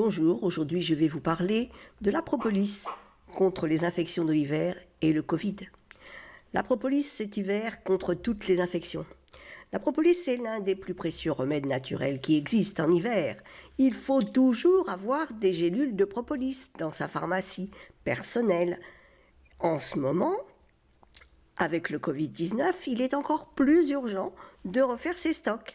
Bonjour, aujourd'hui je vais vous parler de la propolis contre les infections de l'hiver et le Covid. La propolis cet hiver contre toutes les infections. La propolis est l'un des plus précieux remèdes naturels qui existent en hiver. Il faut toujours avoir des gélules de propolis dans sa pharmacie personnelle. En ce moment, avec le Covid-19, il est encore plus urgent de refaire ses stocks.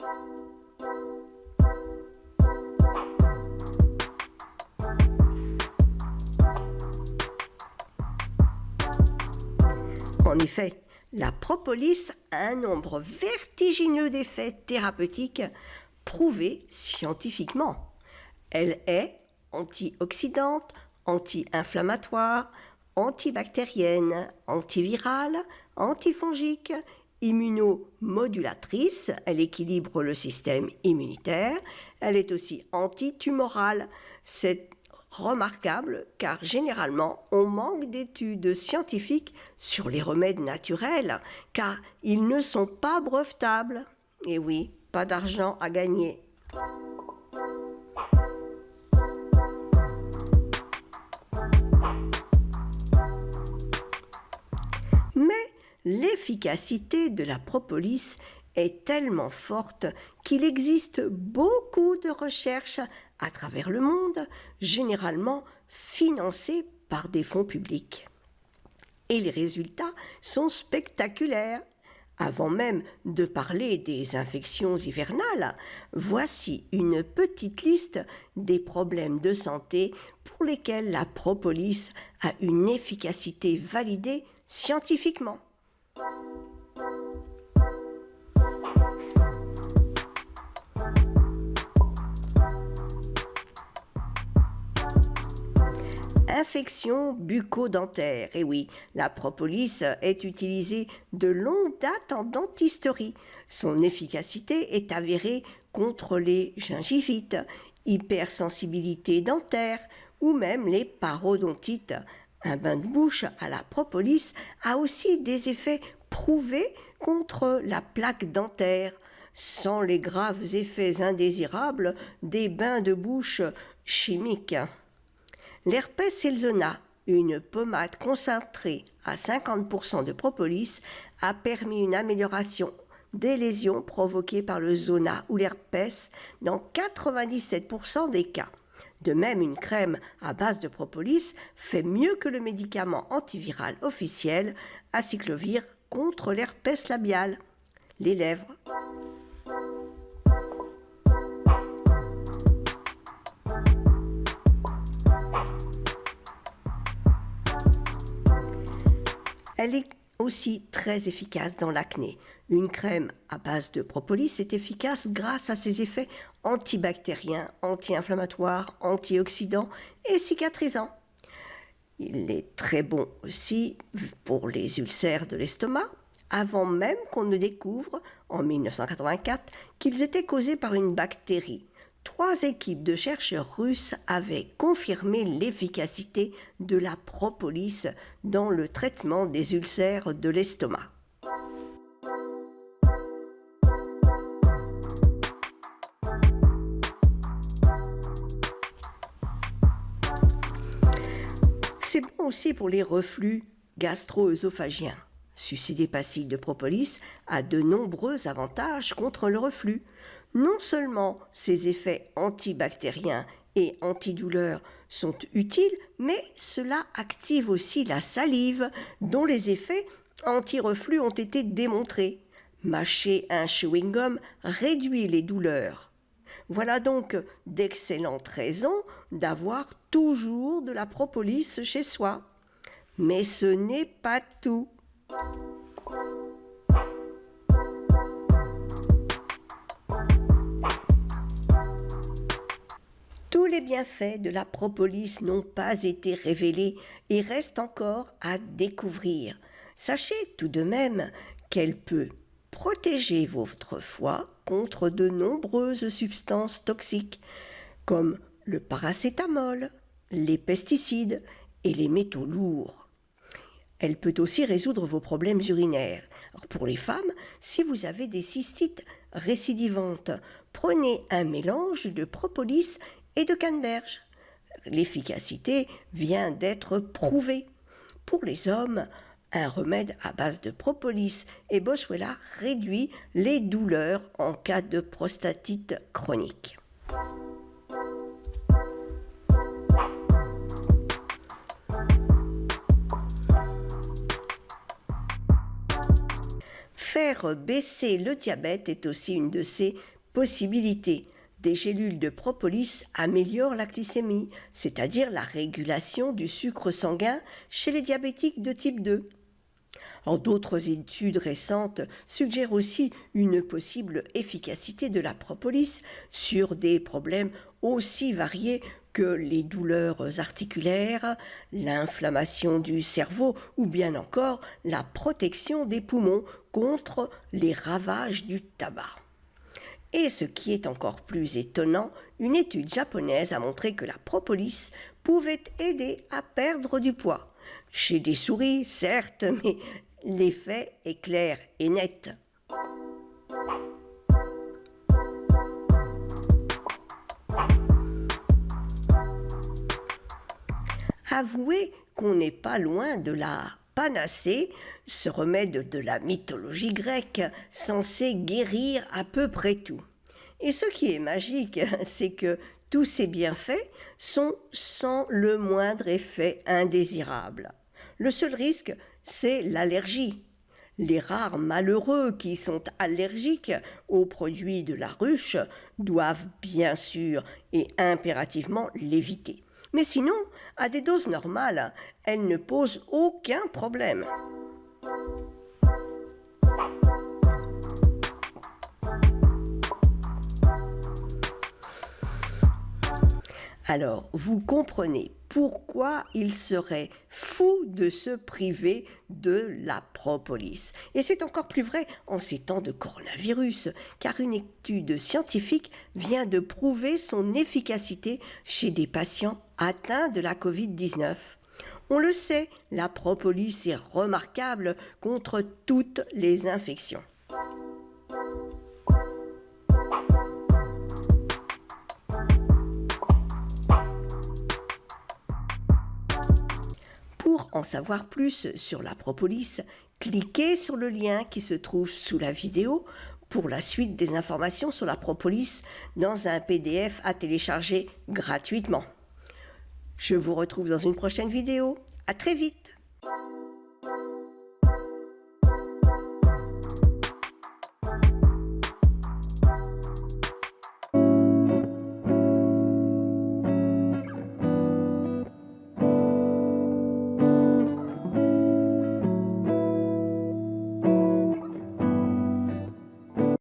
En effet, la propolis a un nombre vertigineux d'effets thérapeutiques prouvés scientifiquement. Elle est antioxydante, anti-inflammatoire, antibactérienne, antivirale, antifongique, immunomodulatrice, elle équilibre le système immunitaire, elle est aussi antitumorale. C'est remarquable car généralement on manque d'études scientifiques sur les remèdes naturels car ils ne sont pas brevetables. Et oui, pas d'argent à gagner. Mais l'efficacité de la propolis est tellement forte qu'il existe beaucoup de recherches à travers le monde, généralement financées par des fonds publics. Et les résultats sont spectaculaires. Avant même de parler des infections hivernales, voici une petite liste des problèmes de santé pour lesquels la propolis a une efficacité validée scientifiquement. Infection bucco-dentaire. Et oui, la propolis est utilisée de longue date en dentisterie. Son efficacité est avérée contre les gingivites, hypersensibilité dentaire ou même les parodontites. Un bain de bouche à la propolis a aussi des effets prouvés contre la plaque dentaire, sans les graves effets indésirables des bains de bouche chimiques. L'herpès et le zona, une pommade concentrée à 50% de propolis, a permis une amélioration des lésions provoquées par le zona ou l'herpès dans 97% des cas. De même, une crème à base de propolis fait mieux que le médicament antiviral officiel acyclovir contre l'herpès labial. Les lèvres. Elle est aussi très efficace dans l'acné. Une crème à base de propolis est efficace grâce à ses effets antibactériens, anti-inflammatoires, antioxydants et cicatrisants. Il est très bon aussi pour les ulcères de l'estomac, avant même qu'on ne découvre, en 1984, qu'ils étaient causés par une bactérie. 3 équipes de chercheurs russes avaient confirmé l'efficacité de la propolis dans le traitement des ulcères de l'estomac. C'est bon aussi pour les reflux gastro-œsophagiens. Sucer des pastilles de propolis a de nombreux avantages contre le reflux. Non seulement ses effets antibactériens et antidouleurs sont utiles, mais cela active aussi la salive, dont les effets anti-reflux ont été démontrés. Mâcher un chewing-gum réduit les douleurs. Voilà donc d'excellentes raisons d'avoir toujours de la propolis chez soi. Mais ce n'est pas tout. Tous les bienfaits de la propolis n'ont pas été révélés et restent encore à découvrir. Sachez tout de même qu'elle peut protéger votre foie contre de nombreuses substances toxiques comme le paracétamol, les pesticides et les métaux lourds. Elle peut aussi résoudre vos problèmes urinaires. Alors pour les femmes, si vous avez des cystites récidivantes, prenez un mélange de propolis et de canneberge. l'efficacité vient d'être prouvée. Pour les hommes, un remède à base de propolis et boswellia réduit les douleurs en cas de prostatite chronique. Faire baisser le diabète est aussi une de ces possibilités. Des gélules de propolis améliorent la glycémie, c'est-à-dire la régulation du sucre sanguin chez les diabétiques de type 2. D'autres études récentes suggèrent aussi une possible efficacité de la propolis sur des problèmes aussi variés que les douleurs articulaires, l'inflammation du cerveau ou bien encore la protection des poumons contre les ravages du tabac. Et ce qui est encore plus étonnant, une étude japonaise a montré que la propolis pouvait aider à perdre du poids. Chez des souris, certes, mais l'effet est clair et net. Avouez qu'on n'est pas loin de la panacée, ce remède de la mythologie grecque censé guérir à peu près tout. Et ce qui est magique, c'est que tous ces bienfaits sont sans le moindre effet indésirable. Le seul risque, c'est l'allergie. Les rares malheureux qui sont allergiques aux produits de la ruche doivent bien sûr et impérativement l'éviter. Mais sinon, à des doses normales, elle ne pose aucun problème. Alors, vous comprenez pourquoi il serait fou de se priver de la propolis. Et c'est encore plus vrai en ces temps de coronavirus, car une étude scientifique vient de prouver son efficacité chez des patients atteints de la Covid-19. On le sait, la propolis est remarquable contre toutes les infections. Pour en savoir plus sur la propolis, cliquez sur le lien qui se trouve sous la vidéo pour la suite des informations sur la propolis dans un PDF à télécharger gratuitement. Je vous retrouve dans une prochaine vidéo. À très vite!